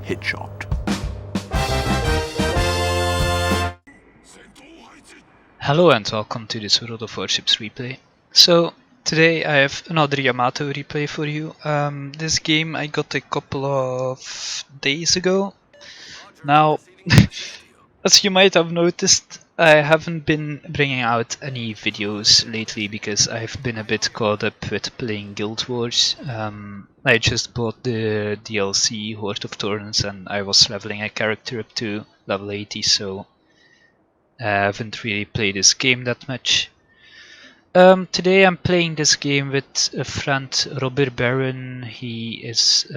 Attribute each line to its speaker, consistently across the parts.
Speaker 1: Headshot.
Speaker 2: Hello and welcome to this World of Warships replay. So today I have another Yamato replay for you. This game I got a couple of days ago. Now, as you might have noticed, I haven't been bringing out any videos lately because I've been a bit caught up with playing Guild Wars. I just bought the DLC Horde of Thorns and I was leveling a character up to level 80, so I haven't really played this game that much. Today I'm playing this game with a friend, Robert Baron. He is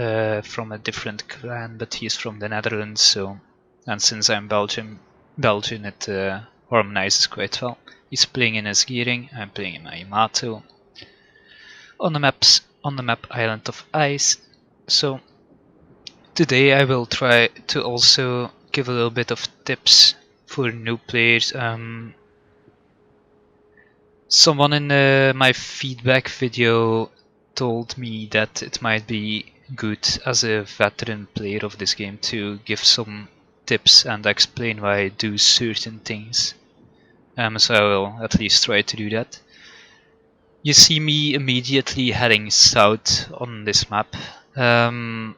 Speaker 2: from a different clan, but he's from the Netherlands. So, and since I'm Belgian, it harmonizes quite well. He's playing in his gearing. I'm playing in my Yamato. On the map Island of Ice. So today I will try to also give a little bit of tips for new players. Someone in my feedback video told me that it might be good as a veteran player of this game to give some tips and explain why I do certain things. So I will at least try to do that. You see me immediately heading south on this map. On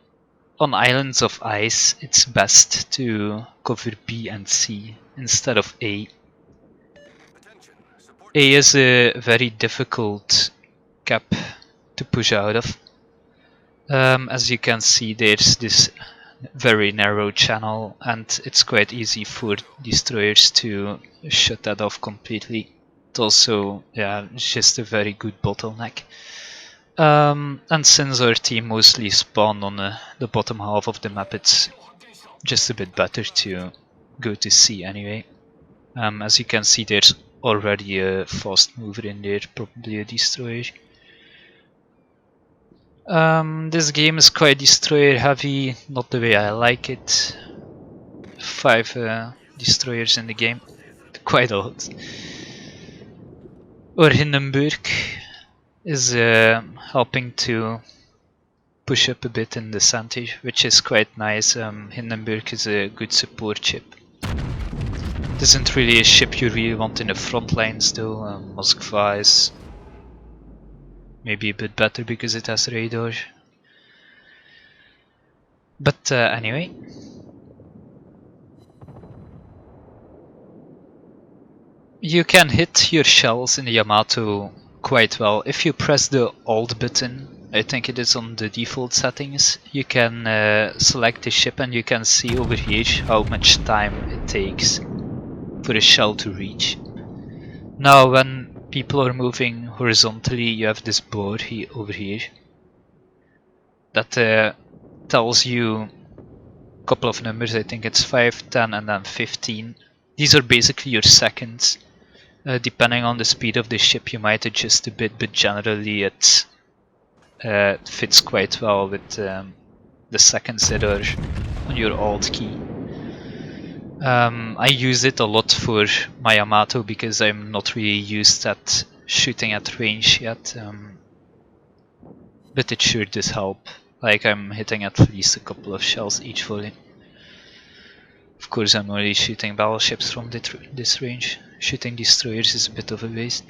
Speaker 2: Islands of Ice, it's best to cover B and C instead of A. A is a very difficult cap to push out of. As you can see, there's this very narrow channel and it's quite easy for destroyers to shut that off completely. It's also, yeah, just a very good bottleneck. And since our team mostly spawn on the bottom half of the map, it's just a bit better to go to C anyway. As you can see, there's already a fast mover in there, probably a destroyer. This game is quite destroyer heavy, not the way I like it. 5 destroyers in the game, quite a lot. Or Hindenburg is helping to push up a bit in the percentage, which is quite nice. Hindenburg is a good support ship. It isn't really a ship you really want in the front lines though. Moskva is maybe a bit better because it has radar. But anyway. You can hit your shells in the Yamato quite well. If you press the Alt button, I think it is on the default settings, you can select the ship and you can see over here how much time it takes for a shell to reach. Now when people are moving horizontally, you have this bar over here that tells you a couple of numbers. I think it's 5, 10 and then 15. These are basically your seconds. Depending on the speed of the ship you might adjust a bit, but generally it fits quite well with the seconds that are on your Alt key. I use it a lot for my Yamato because I'm not really used at shooting at range yet, but it sure does help. Like I'm hitting at least a couple of shells each volley. Of course I'm only shooting battleships from this range. Shooting destroyers is a bit of a waste.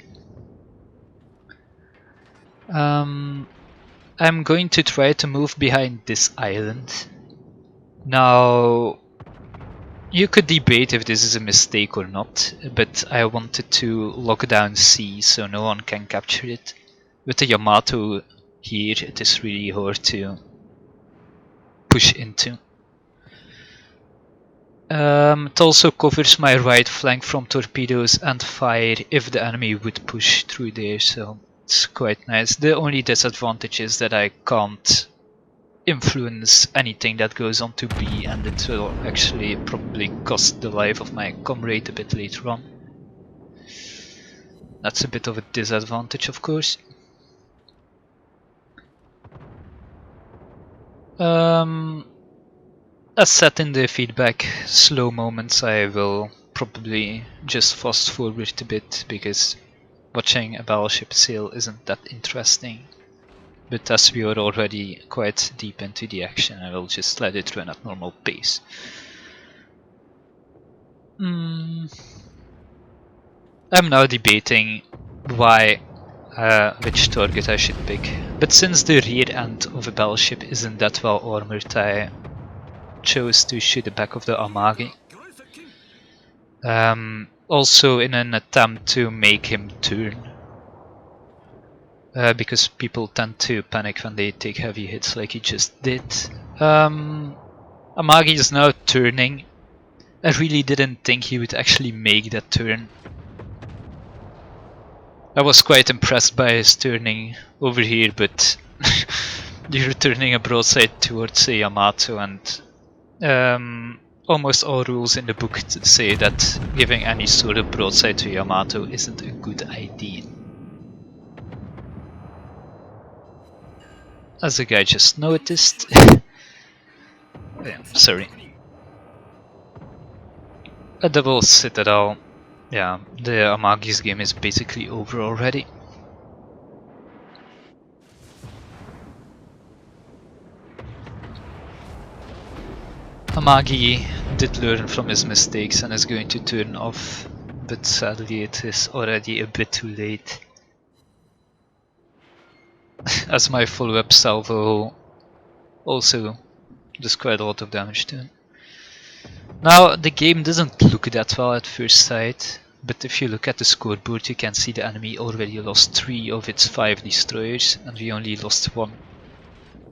Speaker 2: I'm going to try to move behind this island. Now, you could debate if this is a mistake or not, but I wanted to lock down C so no one can capture it. With the Yamato here, it is really hard to push into. It also covers my right flank from torpedoes and fire if the enemy would push through there, so it's quite nice. The only disadvantage is that I can't influence anything that goes on to B, and it will actually probably cost the life of my comrade a bit later on. That's a bit of a disadvantage, of course. As said in the feedback, slow moments I will probably just fast forward a bit because watching a battleship sail isn't that interesting. but as we are already quite deep into the action, I will just let it run at normal pace. I'm now debating which target I should pick, but since the rear end of a battleship isn't that well armored, I chose to shoot the back of the Amagi. Also in an attempt to make him turn, because people tend to panic when they take heavy hits like he just did. Amagi is now turning. I really didn't think he would actually make that turn. I was quite impressed by his turning over here, but you're turning a broadside towards a Yamato, and almost all rules in the book say that giving any sort of broadside to Yamato isn't a good idea. As the guy just noticed. Yeah, sorry. A double citadel. Yeah, the Amagi's game is basically over already. Amagi did learn from his mistakes and is going to turn off, but sadly it is already a bit too late. As my follow-up salvo also does quite a lot of damage to him. Now the game doesn't look that well at first sight, but if you look at the scoreboard you can see the enemy already lost 3 of its 5 destroyers and we only lost 1.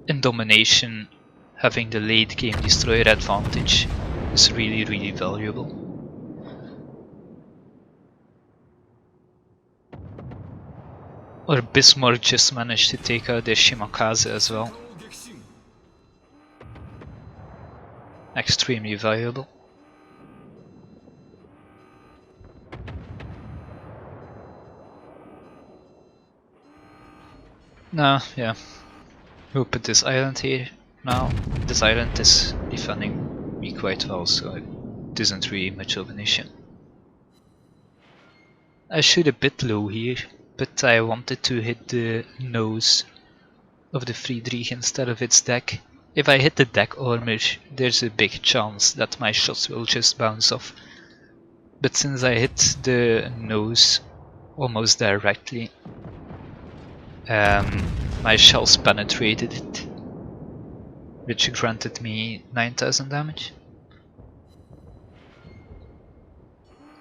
Speaker 2: In domination, having the late game destroyer advantage is really valuable. Or Bismarck just managed to take out their Shimakaze as well. Extremely valuable. Now, yeah, we'll put this island here. Now, this island is defending me quite well, so it isn't really much of an issue. I shoot a bit low here, but I wanted to hit the nose of the Friedrich instead of its deck. If I hit the deck armor, there's a big chance that my shots will just bounce off. But since I hit the nose almost directly, my shells penetrated it, which granted me 9000 damage.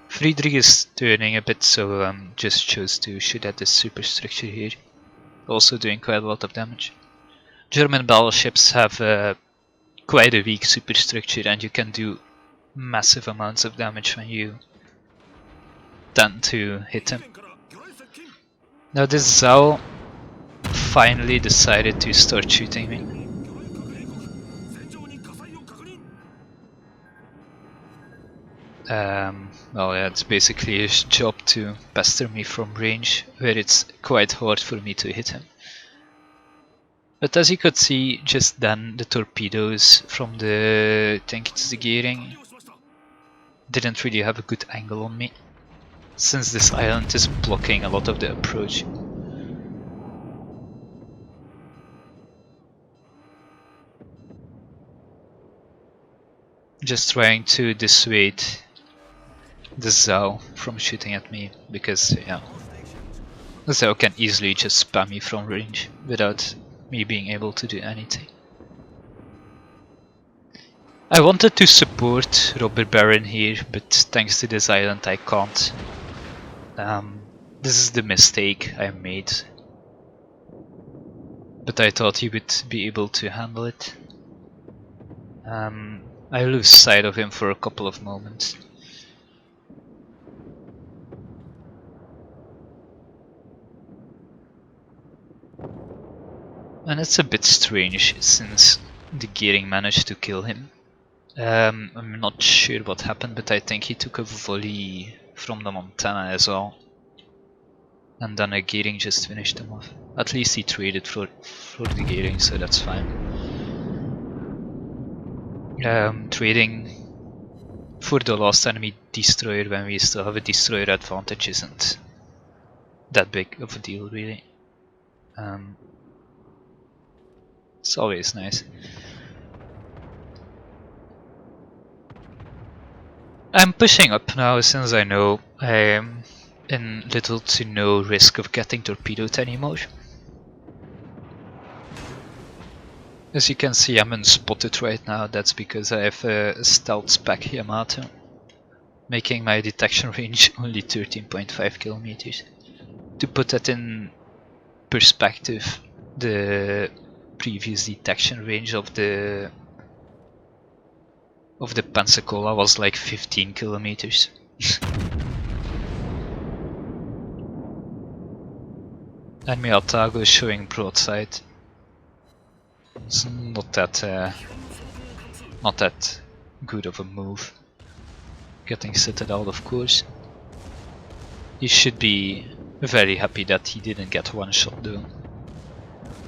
Speaker 2: Friedrich is turning a bit, so just chose to shoot at the superstructure here, also doing quite a lot of damage. German battleships have quite a weak superstructure and you can do massive amounts of damage when you tend to hit them. Now this Zhao finally decided to start shooting me. Well, yeah, it's basically his job to pester me from range, where it's quite hard for me to hit him. But as you could see just then, the torpedoes from the, I think it's the gearing, didn't really have a good angle on me, since this island is blocking a lot of the approach. Just trying to dissuade the Zhao from shooting at me, because yeah, the Zhao can easily just spam me from range without me being able to do anything. I wanted to support Robber Baron here, but thanks to this island I can't. This is the mistake I made, but I thought he would be able to handle it. I lose sight of him for a couple of moments. And it's a bit strange since the gearing managed to kill him. I'm not sure what happened, but I think he took a volley from the Montana as well. And then a gearing just finished him off. At least he traded for the gearing, so that's fine. Trading for the last enemy destroyer when we still have a destroyer advantage isn't that big of a deal really. It's always nice. I'm pushing up now since I know I am in little to no risk of getting torpedoed anymore. As you can see, I'm unspotted right now. That's because I have a stealth spec Yamato, making my detection range only 13.5 kilometers. To put that in perspective, the previous detection range of the Pensacola was like 15 kilometers. And my Otago is showing broadside. It's not that good of a move. Getting citadel, of course. He should be very happy that he didn't get one shot though.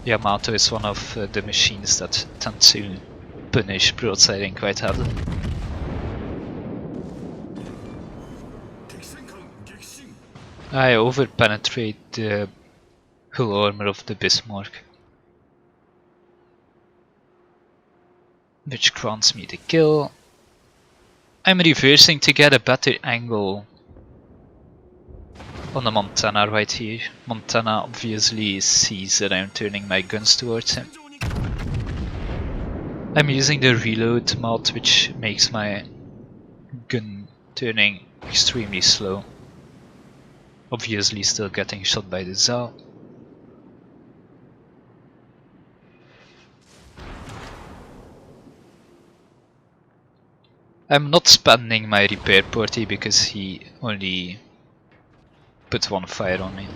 Speaker 2: Yamato is one of the machines that tend to punish broadsiding quite heavily. I overpenetrate the hull armor of the Bismarck, which grants me the kill. I'm reversing to get a better angle on the Montana right here. Montana obviously sees that I'm turning my guns towards him. I'm using the reload mod, which makes my gun turning extremely slow. Obviously still getting shot by the Zao. I'm not spending my repair party because he only put one fire on me.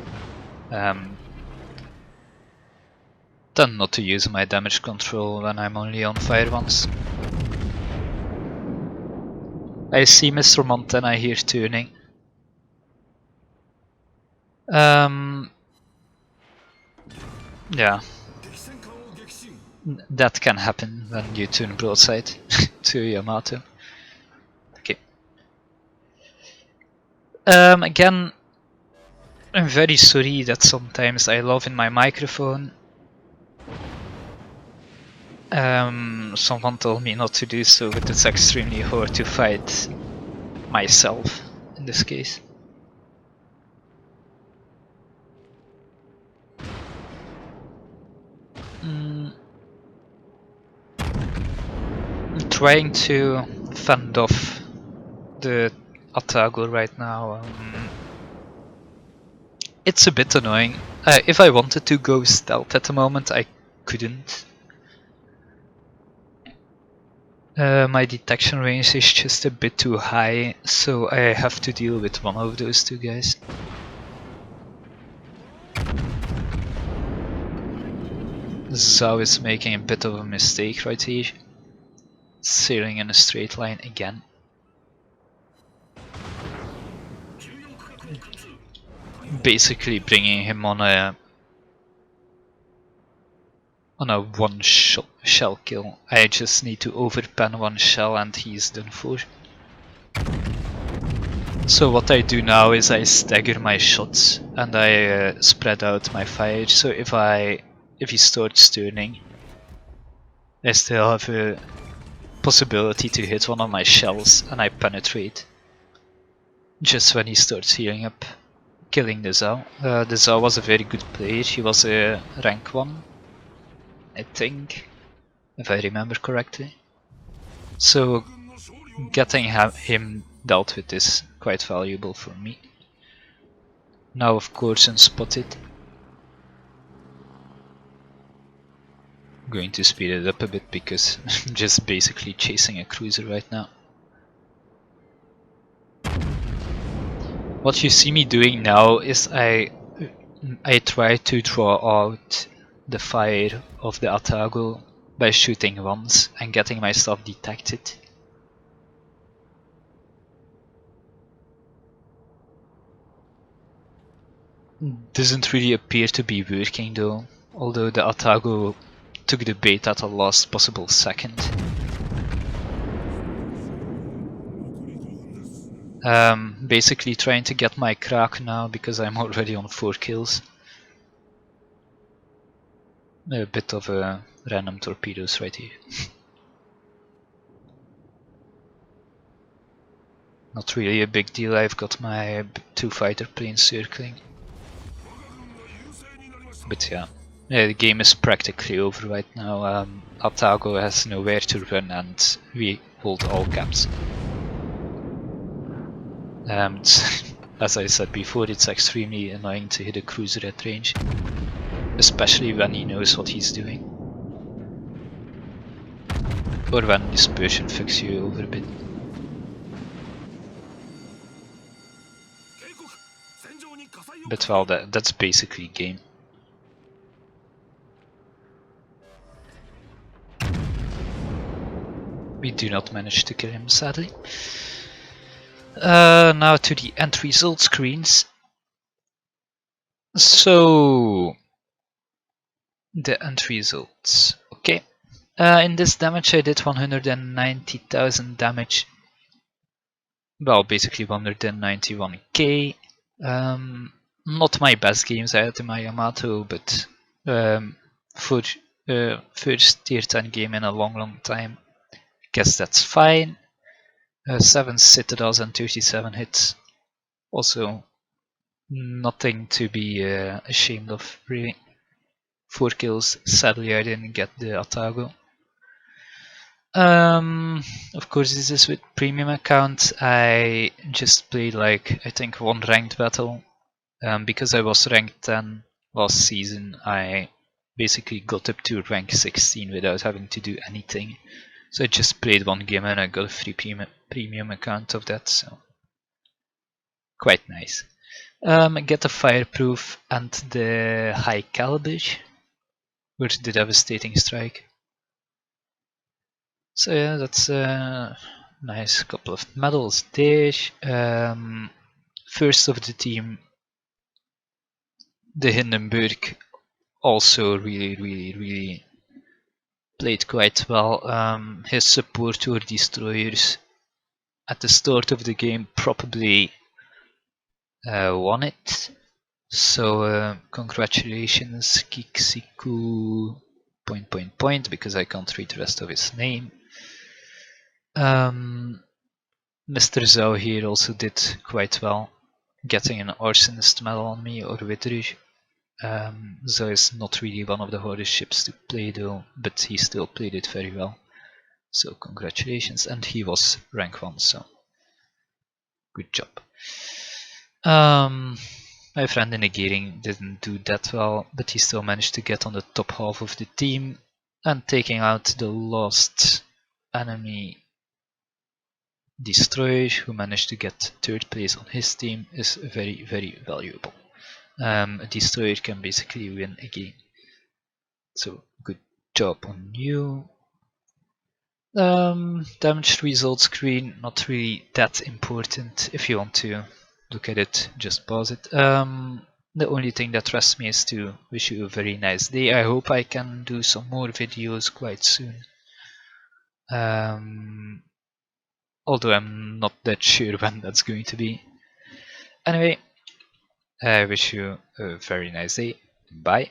Speaker 2: Tend not to use my damage control when I'm only on fire once. I see Mr. Montana here turning. Yeah. That can happen when you turn broadside to Yamato. Okay. Again, I'm very sorry that sometimes I love in my microphone. Someone told me not to do so, but it's extremely hard to fight myself in this case. I'm trying to fend off the Otago right now. It's a bit annoying. If I wanted to go stealth at the moment, I couldn't. My detection range is just a bit too high, so I have to deal with one of those two guys. Zhao is making a bit of a mistake right here. Sailing in a straight line again. Basically bringing him on a one shell kill. I just need to overpen one shell and he's done for. So what I do now is I stagger my shots and I spread out my fire. So if he starts turning, I still have a possibility to hit one of my shells and I penetrate just when he starts healing up, killing the Zhao. The Zhao was a very good player. He was a rank 1. I think, if I remember correctly. So getting him dealt with is quite valuable for me. Now of course unspotted. I'm going to speed it up a bit because I'm just basically chasing a cruiser right now. What you see me doing now is I try to draw out the fire of the Otago by shooting once and getting myself detected. Doesn't really appear to be working though, although the Otago took the bait at the last possible second. Basically trying to get my crack now because I'm already on 4 kills. A bit of a random torpedoes right here. Not really a big deal, I've got my 2 fighter planes circling. But yeah, the game is practically over right now. Otago has nowhere to run and we hold all caps. As I said before, it's extremely annoying to hit a cruiser at range, especially when he knows what he's doing. Or when dispersion fucks you over a bit. But well, that's basically game. We do not manage to kill him, sadly. Now to the end result screens. So, the end results. Okay. In this damage I did 190,000 damage. Well, basically 191k. Not my best games I had in my Yamato, but for first tier 10 game in a long time, guess that's fine. 7 citadels and 37 hits. Also, nothing to be ashamed of, really. 4 kills. Sadly, I didn't get the Otago. Of course, this is with premium account. I just played like I think 1 ranked battle. Because I was ranked 10 last season, I basically got up to rank 16 without having to do anything. So I just played 1 game and I got a free premium account of that, so quite nice. Get the fireproof and the high caliber, or the devastating strike. So yeah, that's a nice couple of medals there. First of the team, the Hindenburg, also really played quite well. His support or destroyers at the start of the game probably won it. So congratulations, Kiksiku ... because I can't read the rest of his name. Mr. Zhao here also did quite well, getting an arsonist medal on me, or Witterer. Zhao is not really one of the hardest ships to play though, but he still played it very well. So congratulations, and he was rank 1, so good job. My friend in the gearing didn't do that well, but he still managed to get on the top half of the team, and taking out the last enemy destroyer, who managed to get 3rd place on his team, is very valuable. A destroyer can basically win a game. So good job on you. Damage result screen, not really that important. If you want to look at it, just pause it. The only thing that rests me is to wish you a very nice day. I hope I can do some more videos quite soon. Although I'm not that sure when that's going to be. Anyway, I wish you a very nice day. Bye.